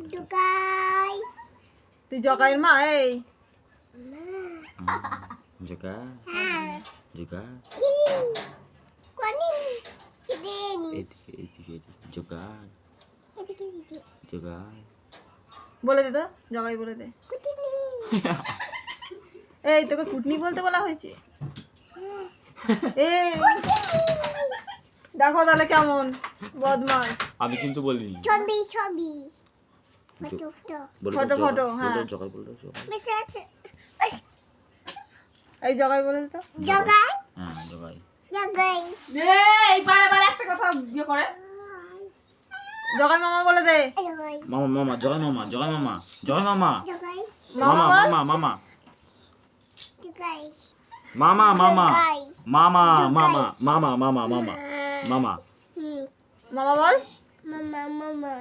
জগাই তুই জগাইয়ের মা এই জগা হ্যাঁ জগা কোনি দিন এদিকে জগা এদিকে দিদি জগা বলে দে তো জগাই বলে দে কুটিনি এই তোকে কুটনি বলতে বলা হয়েছে এই দেখো তাহলে কেমন বদমাস আমি কিন্তু বলিনি ছবি ছবি ফটো ফটো ফটো, ফটো, হ্যাঁ। জগা বল দাও জগা মেসেজ এই জগাই বলে দে তো জগাই হ্যাঁ জগাই জগাই এই বারে বারে একটা কথা ইয়ে করে জগাই মামা বলে দে জগাই মামা মামা জগাই মামা জগাই মামা জগাই মামা জগাই মামা বল। মামা মামা জগাই মামা মামা জগাই মামা মামা মামা মামা মামা মামা হুম মামা বল মামা মামা